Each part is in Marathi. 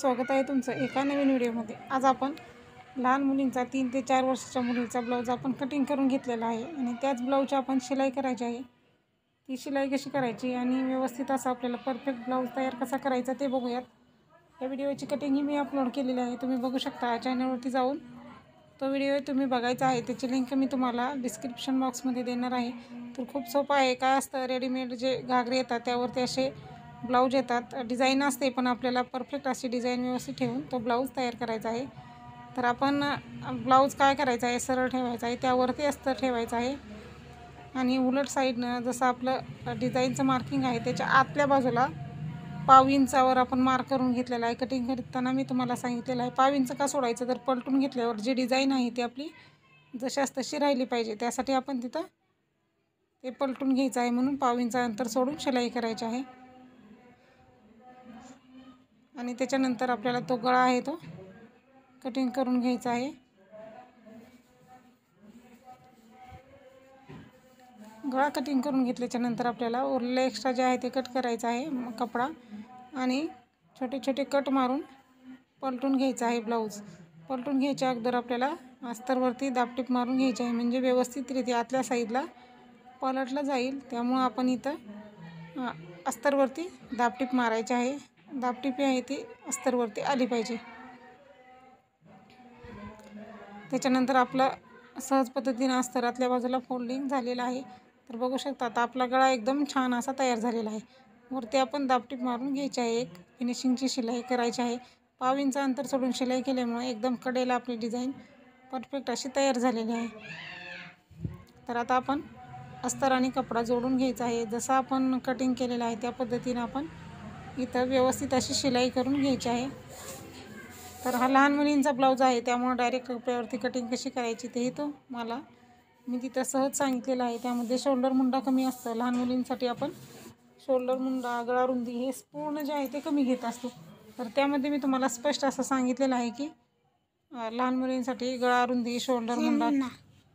स्वागत आहे तुमचं एका नवीन व्हिडिओमध्ये। आज आपण लहान मुलींचा 3 ते 4 वर्षाच्या मुलीचा ब्लाऊज आपण कटिंग करून घेतलेला आहे आणि त्याच ब्लाऊजची आपण शिलाई करायची आहे। ती शिलाई कशी करायची आणि व्यवस्थित असा आपल्याला परफेक्ट ब्लाऊज तयार कसा करायचा ते बघूयात। या व्हिडिओची कटिंग ही मी अपलोड केलेली आहे, तुम्ही बघू शकता। चॅनलवरती जाऊन तो व्हिडिओ तुम्ही बघायचा आहे, त्याची लिंक मी तुम्हाला डिस्क्रिप्शन बॉक्समध्ये देणार आहे। तर खूप सोपं आहे। काय असतं, रेडीमेड जे घागरे येतात त्यावरती असे ब्लाऊज येतात, डिझाईन असते, पण आपल्याला परफेक्ट अशी डिझाईन व्यवस्थित ठेवून तो ब्लाऊज तयार करायचा आहे। तर आपण ब्लाऊज काय करायचा आहे, सरळ ठेवायचा आहे, त्यावरती अस्तर ठेवायचं आहे आणि उलट साईडनं जसं आपलं डिझाईनचं मार्किंग आहे त्याच्या आतल्या बाजूला पाव इंचावर आपण मार्क करून घेतलेला आहे। कटिंग करताना मी तुम्हाला सांगितलेलं आहे पाव इंच का सोडायचं, तर पलटून घेतल्यावर जी डिझाईन आहे ती आपली जशास तशी राहिली पाहिजे, त्यासाठी आपण तिथं ते पलटून घ्यायचं आहे, म्हणून पाव इंच अंतर सोडून शिलाई करायची आहे। आणि त्याच्यानंतर आपल्याला तो गळा आहे तो कटिंग करून घ्यायचा आहे। गळा कटिंग करून घेतल्याच्या नंतर आपल्याला उरलेला एक्स्ट्रा जे आहे ते कट करायचा आहे कपडा, आणि छोटे छोटे कट मारून पलटून घ्यायचा आहे ब्लाऊज। पलटून घ्यायच्या अगोदर आपल्याला अस्तरवरती दाबटीप मारून घ्यायची आहे, म्हणजे व्यवस्थितरित्या आतल्या साईडला पलटला जाईल। त्यामुळं आपण इथं अस्तरवरती दाबटीप मारायची आहे। दाबटीप आहे ती अस्तरवरती आली पाहिजे। त्याच्यानंतर आपला सहज पद्धतीने अस्तरातल्या बाजूला फोल्डिंग झालेलं आहे। तर बघू शकता आता आपला गळा एकदम छान असा तयार झालेला आहे। वरती आपण दाबटीप मारून घ्यायची आहे, एक फिनिशिंगची शिलाई करायची आहे। पाव इंच अंतर सोडून शिलाई केल्यामुळे एकदम कडेला आपली डिझाईन परफेक्ट अशी तयार झालेली आहे। तर आता आपण अस्तर आणि कपडा जोडून घ्यायचा आहे, जसं आपण कटिंग केलेलं आहे त्या पद्धतीनं आपण इथं व्यवस्थित अशी शिलाई करून घ्यायची आहे। तर हा लहान मुलींचा ब्लाऊज आहे, त्यामुळे डायरेक्ट कपड्यावरती कटिंग कशी करायची तेही मला मी तिथं सहज सांगितलेलं आहे। त्यामध्ये शोल्डर मुंडा कमी असतं, लहान मुलींसाठी आपण शोल्डर मुंडा, गळा रुंदी हे पूर्ण जे आहे ते कमी घेत असतो। तर त्यामध्ये मी तुम्हाला स्पष्ट असं सांगितलेलं आहे की लहान मुलींसाठी गळा रुंदी, शोल्डर मुंडा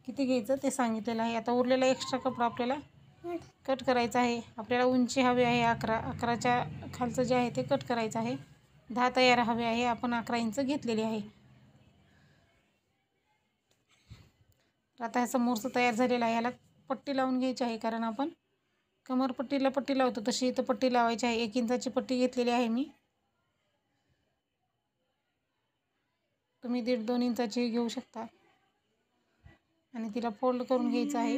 किती घ्यायचं ते सांगितलेलं आहे। आता उरलेला एक्स्ट्रा कपडा आपल्याला कट करायचा आहे। आपल्याला उंची हवी आहे 11च्या खालचं जे आहे ते कट करायचं आहे। 10 तयार हवे आहे, आपण 11 इंच घेतलेली आहे। आता समोरचं तयार झालेलं आहे, याला पट्टी लावून घ्यायची आहे, कारण आपण कमरपट्टीला पट्टी लावतो तशी इथं पट्टी लावायची आहे। 1 इंचाची पट्टी घेतलेली आहे मी, तुम्ही 1.5-2 इंचाची घेऊ शकता, आणि तिला फोल्ड करून घ्यायचं आहे।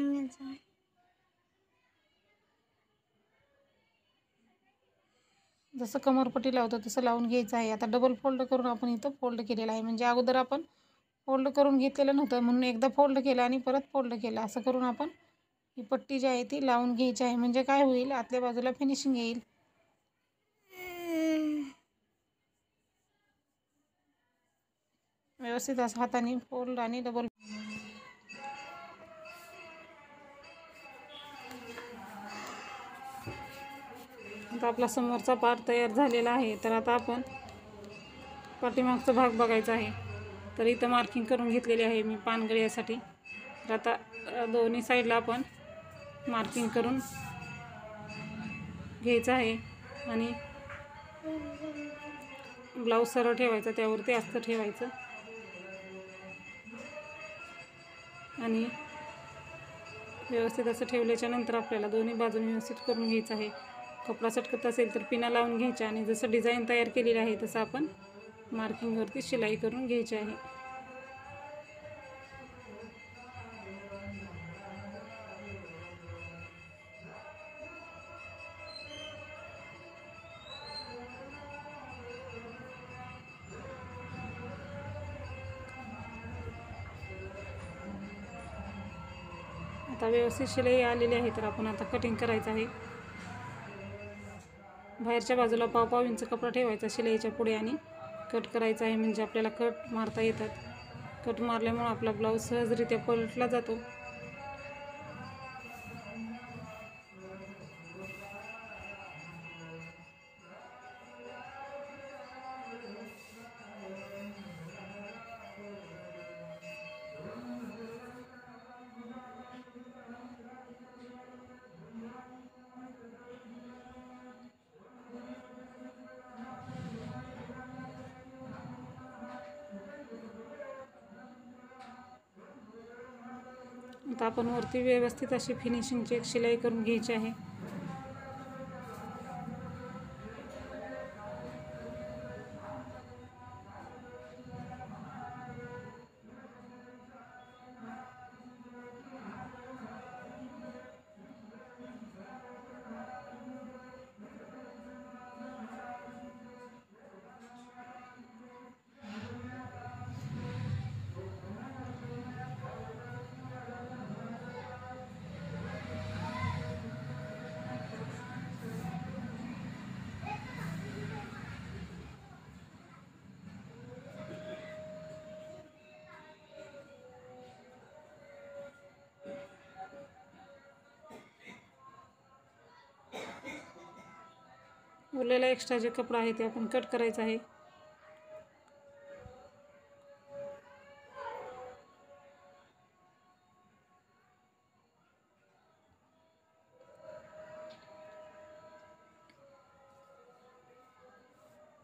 जसं कमरपट्टी लावतो तसं लावून घ्यायचं आहे। आता डबल फोल्ड करून आपण इथं फोल्ड केलेलं आहे, म्हणजे अगोदर आपण फोल्ड करून घेतलेलं नव्हतं म्हणून एकदा फोल्ड केलं आणि परत फोल्ड केलं, असं करून आपण ही पट्टी जी आहे ती लावून घ्यायची आहे। म्हणजे काय होईल, आतल्या बाजूला फिनिशिंग येईल। व्यवस्थित असं हाताने फोल्ड आणि डबल। आता आपला समोरचा पार्ट तयार झालेला आहे। तर आता आपण पाठीमागचा भाग बघायचा आहे। तर इथं मार्किंग करून घेतलेली आहे मी पानगळ्यासाठी। तर आता दोन्ही साईडला आपण मार्किंग करून घ्यायचं आहे आणि ब्लाऊज सरळ ठेवायचा, त्यावरती अस्तर ठेवायचं आणि व्यवस्थित असं ठेवल्याच्या नंतर आपल्याला दोन्ही बाजूने व्यवस्थित करून घ्यायचं आहे। कपडा चटकत असेल तर पिना लावून घ्यायच्या आणि जसं डिझाईन तयार केलेली आहे तसं आपण मार्किंगवरती शिलाई करून घ्यायची आहे। आता व्यवस्थित शिलाई आलेली आहे, तर आपण आता कटिंग करायचं आहे। बाहेरच्या बाजूला पाव इंच कपडा ठेवायचा शिलाईच्या पुढे आणि कट करायचा आहे, म्हणजे आपल्याला कट मारता येतात। कट मारल्यामुळे आपला ब्लाऊज सहजरित्या पलटला जातो। आता आपण वरती व्यवस्थित अशी फिनिशिंगची एक शिलाई करून घ्यायची आहे. उरलेला एक्स्ट्रा जे कपडा आहे ते आपण कट करायचं आहे.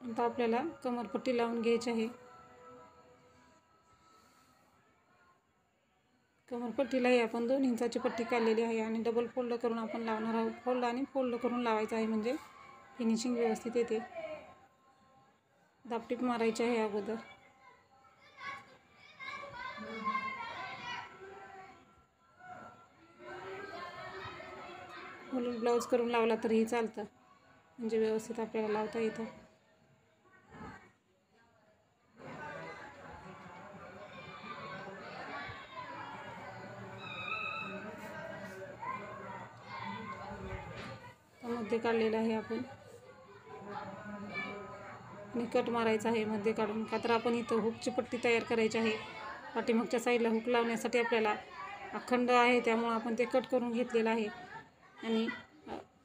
आता आपल्याला कमरपट्टी लावून घ्यायची आहे. कमरपट्टीलाही आपण 2 इंचाची पट्टी काढलेली आहे आणि डबल फोल्ड करून आपण लावणार आहोत. फोल्ड आणि फोल्ड करून लावायचं आहे म्हणजे फिनिशिंग व्यवस्थित येते. दाबटीप मारायची आहे अगोदर. म्हणून ब्लाऊज करून लावला तरीही चालतं, म्हणजे व्यवस्थित आपल्याला लावता येतं. मध्ये काढलेलं आहे आपण आणि कट मारायचा आहे मध्ये काढून. का तर आपण इथं हुकची पट्टी तयार करायची आहे. पाठीमागच्या साईडला हुक लावण्यासाठी आपल्याला अखंड आहे त्यामुळे आपण ते कट करून घेतलेलं आहे. आणि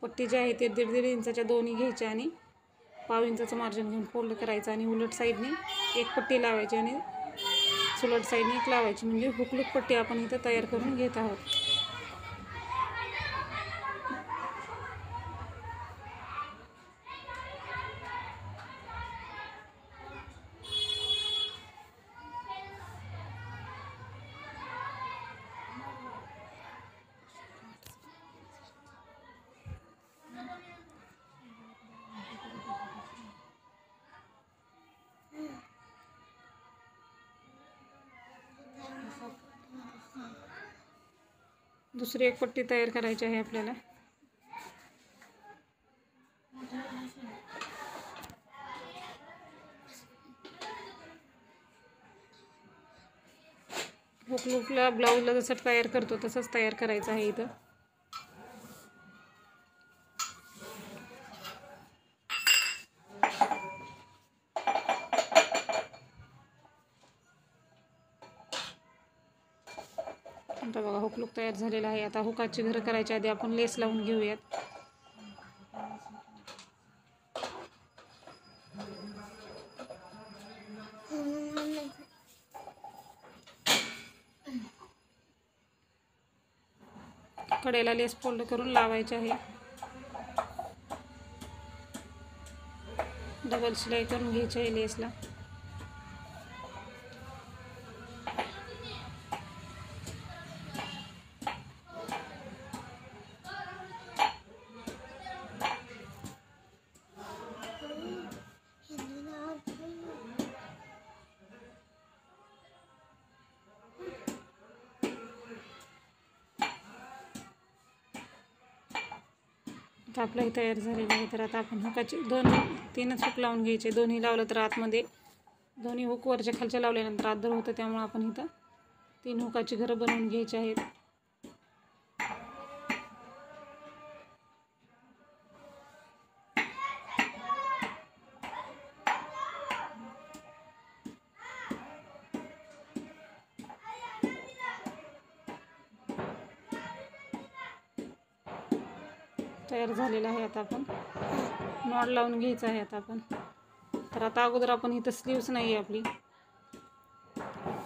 पट्टी जी आहे ते 1.5 इंचाच्या दोन्ही घ्यायच्या आणि पाव इंचाचं मार्जिन घेऊन फोल्ड करायचं आणि उलट साईडने एक पट्टी लावायची आणि सुलट साईडने एक लावायची, म्हणजे हुकलूक पट्टी आपण इथं तयार करून घेत आहोत. दुसरी एक पट्टी तयार करायची आहे आपल्याला. हुकलूकला ब्लाऊजला जसं तयार करतो तसंच तयार करायचं आहे इथं. आता बघा हुकलूक तयार झालेला आहे. आता हुकाची घरं करायच्या आधी आपण लेस लावून घेऊयात. कडेला लेस फोल्ड करून लावायचे आहे. डबल शिलाई करून घ्यायची आहे लेसला. आता आपलंही तयार झालेलं आहे. तर आता आपण हुकाची 2-3च हुक लावून घ्यायचे. दोन्ही लावलं तर आतमध्ये दोन्ही हुक वरच्या खालच्या लावल्यानंतर आदर होतं, त्यामुळे आपण इथं 3 हुकाची घरं बनवून घ्यायची आहेत. तयार झालेला आहे. आता आपण नॉट लावून घ्यायचं आहे. तर आता अगोदर आपण इथं स्लीव्स नाही आहे आपली,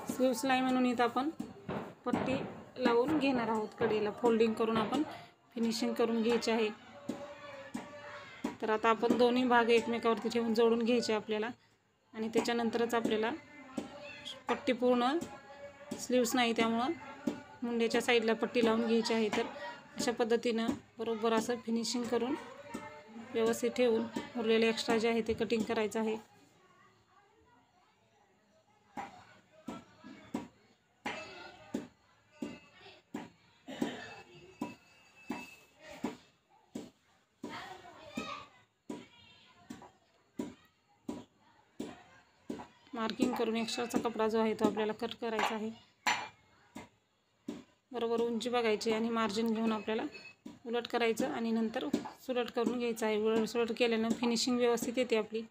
स्लीव्स नाही म्हणून इथं आपण पट्टी लावून घेणार आहोत. कडेला फोल्डिंग करून आपण फिनिशिंग करून घ्यायची आहे. तर आता आपण दोन्ही भाग एकमेकावरती ठेवून जोडून घ्यायचे आपल्याला आणि त्याच्यानंतरच आपल्याला पट्टी पूर्ण स्लीव्स नाही त्यामुळं मुंड्याच्या साईडला पट्टी लावून घ्यायची आहे. तर अशा पद्धतीनं बरोबर असं फिनिशिंग करून व्यवस्थित ठेवून उरलेले एक्स्ट्रा जे आहे ते कटिंग करायचं आहे. मार्किंग करून एक्स्ट्राचा कपडा जो आहे तो आपल्याला कट करायचा आहे. बरोबर उंची बघायची आणि मार्जिन घेऊन आपल्याला उलट करायचं आणि नंतर सुलट करून घ्यायचं आहे. उलट सुलट केल्यानं फिनिशिंग व्यवस्थित येते आपली.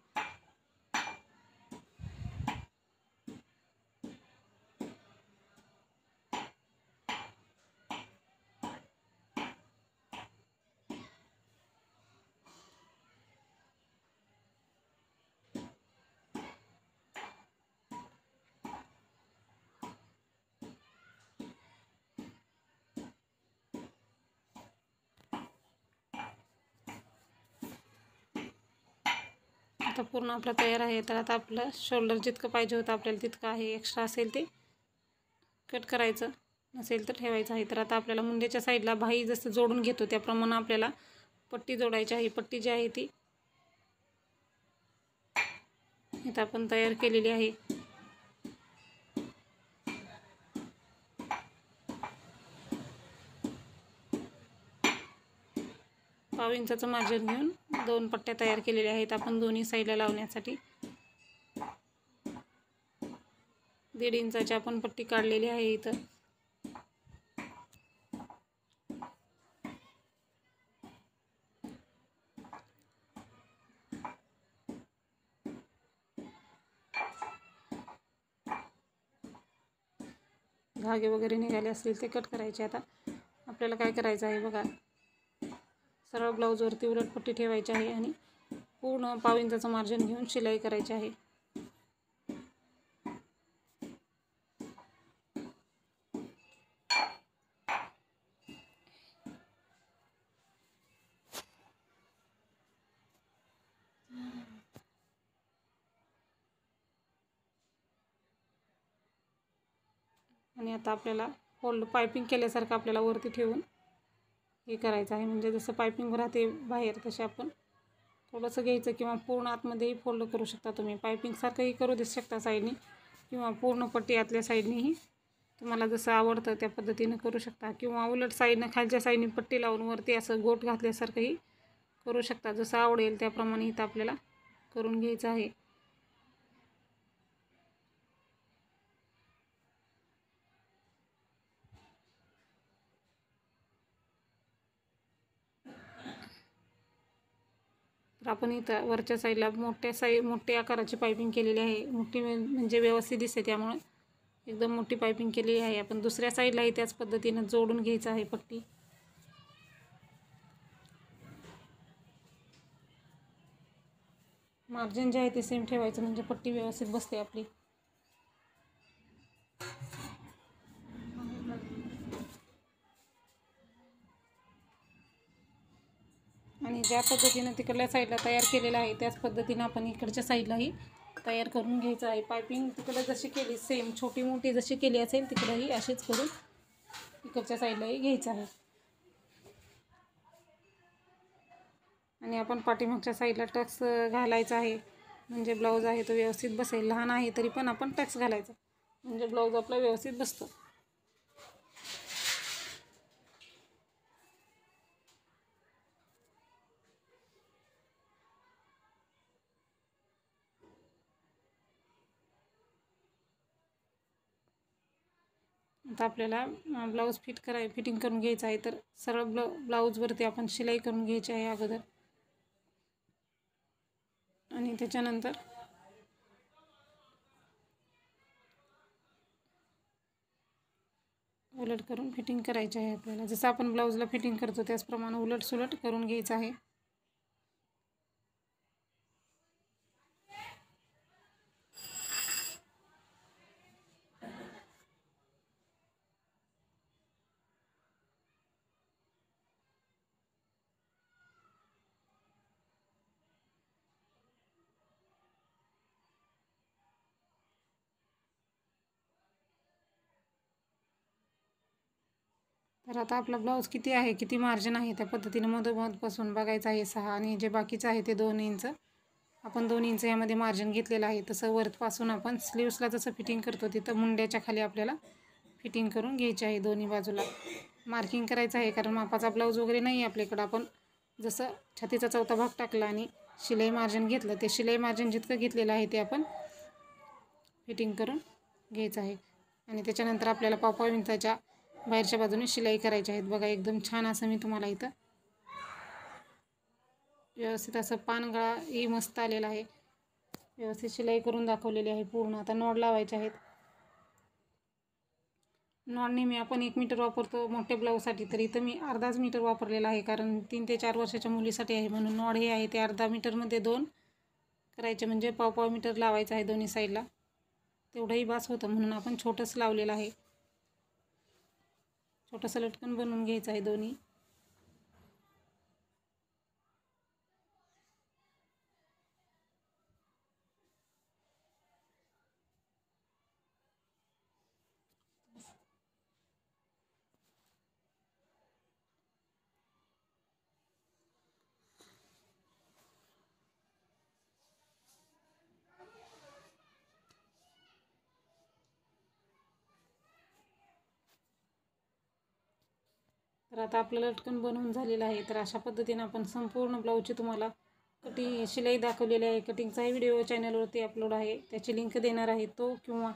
आता पूर्ण आपला तयार आहे. तर आता आपलं शोल्डर जितकं पाहिजे होतं आपल्याला तितकं आहे. एक्स्ट्रा असेल ते कट करायचं, नसेल तर ठेवायचं आहे. तर आता आपल्याला मुंड्याच्या साईडला बाही जसं जोडून घेतो त्याप्रमाणे आपल्याला पट्टी जोडायची आहे. पट्टी जी आहे ती इथं आपण तयार केलेली आहे. पाव इंचाचं मार्जिन घेऊन 2 पट्ट्या तयार केलेल्या आहेत आपण दोन्ही साईडला लावण्यासाठी. 1.5 इंचाची आपण पट्टी काढलेली आहे इथं. धागे वगैरे निघाले असतील ते कट करायचे. आता आपल्याला काय करायचं आहे बघा, सरळ ब्लाऊजवरती उलट पट्टी ठेवायची आहे आणि पूर्ण पाव इंचाचं मार्जिन घेऊन शिलाई करायची आहे. आणि आता आपल्याला फोल्ड पायपिंग केल्यासारखं आपल्याला वरती ठेवून हे करायचं आहे. म्हणजे जसं पायपिंग राहते बाहेर तसे आपण थोडंसं घ्यायचं किंवा पूर्ण आतमध्येही फोल्ड करू शकता तुम्ही. पायपिंगसारखंही करू देऊ शकता साईडनी किंवा पूर्ण पट्टी आतल्या साईडनीही तुम्हाला जसं आवडतं त्या पद्धतीनं करू शकता. किंवा उलट साईडनं खालच्या साईडनी पट्टी लावून वरती असं गोट घातल्यासारखंही करू शकता. जसं आवडेल त्याप्रमाणे इथं आपल्याला करून घ्यायचं आहे. तर आपण इथं वरच्या साईडला मोठ्या आकाराची पायपिंग केलेली आहे. मोठी म्हणजे व्यवस्थित दिसते त्यामुळे एकदम मोठी पायपिंग केलेली आहे. आपण दुसऱ्या साईडलाही त्याच पद्धतीनं जोडून घ्यायचं आहे पट्टी. मार्जिन जे आहे ते सेम ठेवायचं म्हणजे पट्टी व्यवस्थित बसते आपली. आणि ज्या पद्धतीनं तिकडल्या साईडला तयार केलेलं आहे त्याच पद्धतीनं आपण इकडच्या साईडलाही तयार करून घ्यायचं आहे. पायपिंग तिकडं जशी केली सेम छोटी मोठी जशी केली असेल तिकडंही अशीच करून इकडच्या साईडलाही घ्यायचं आहे. आणि आपण पाठीमागच्या साईडला टक्स घालायचा आहे म्हणजे ब्लाऊज आहे तो व्यवस्थित बसेल. लहान आहे तरी पण आपण टक्स घालायचा म्हणजे ब्लाऊज आपला व्यवस्थित बसतो. आता आपल्याला ब्लाऊज फिटिंग करून घ्यायचं आहे. तर सरळ ब्लाऊजवरती आपण शिलाई करून घ्यायची आहे अगोदर आणि त्याच्यानंतर उलट करून फिटिंग करायची आहे आपल्याला. जसं आपण ब्लाऊजला फिटिंग करतो त्याचप्रमाणे उलट सुलट करून घ्यायचं आहे. तर आता आपला ब्लाऊज किती आहे, किती मार्जिन आहे त्या पद्धतीने मधोमधपासून बघायचं आहे 6 आणि जे बाकीचं आहे ते 2 इंच आपण 2 इंच यामध्ये मार्जिन घेतलेलं आहे. तसं वरपासून आपण स्लीव्सला जसं फिटिंग करतो तिथं मुंड्याच्या खाली आपल्याला फिटिंग करून घ्यायची आहे. दोन्ही बाजूला मार्किंग करायचं आहे कारण मापाचा ब्लाऊज वगैरे नाही आहे आपल्याकडं. आपण जसं छातीचा चौथा भाग टाकला आणि शिलाई मार्जिन घेतलं ते शिलाई मार्जिन जितकं घेतलेलं आहे ते आपण फिटिंग करून घ्यायचं आहे. आणि त्याच्यानंतर आपल्याला पाव इंचाच्या बाहेरच्या बाजूने शिलाई करायची आहेत. बघा एकदम छान असं मी तुम्हाला इथं व्यवस्थित असं पानगळाही मस्त आलेला आहे. व्यवस्थित शिलाई करून दाखवलेली आहे पूर्ण. आता नॉड लावायचे आहेत. नॉड नेहमी आपण 1 मीटर वापरतो मोठ्या ब्लाऊजसाठी, तर इथं मी अर्धाच मीटर वापरलेला आहे कारण 3 ते 4 वर्षाच्या मुलीसाठी आहे म्हणून नॉड हे आहे ते अर्धा मीटरमध्ये 2 करायचे म्हणजे पाव मीटर लावायचं आहे दोन्ही साईडला. तेवढंही बास होतं म्हणून आपण छोटंसं लावलेलं आहे. छोटंसं लटकन बनवून घ्यायचं आहे दोन्ही. तर आता आपलं लटकन बनवून झालेलं आहे. तर अशा पद्धतीने आपण संपूर्ण ब्लाऊजची तुम्हाला शिलाई दाखवलेली आहे. कटिंगचाही व्हिडिओ चॅनलवरती अपलोड आहे, त्याची लिंक देणार आहे. तो किंवा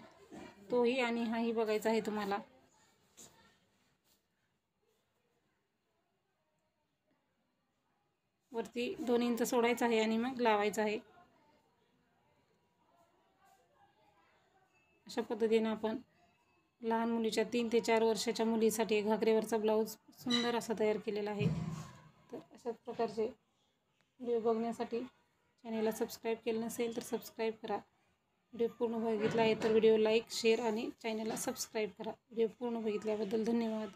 तोही आणि हाही बघायचा आहे तुम्हाला. वरती 2 इंच सोडायचं आहे आणि मग लावायचं आहे. अशा पद्धतीने आपण लहान मुलीच्या 3 ते 4 वर्षाच्या मुलीसाठी घागरेवरचा ब्लाऊज सुंदर असा तयार केलेला आहे. तर अशाच प्रकारचे व्हिडिओ बघण्यासाठी चॅनेलला सबस्क्राईब केलं नसेल तर सबस्क्राईब करा. व्हिडिओ पूर्ण बघितला आहे तर व्हिडिओ लाईक, शेअर आणि चॅनेलला सबस्क्राईब करा. व्हिडिओ पूर्ण बघितल्याबद्दल धन्यवाद.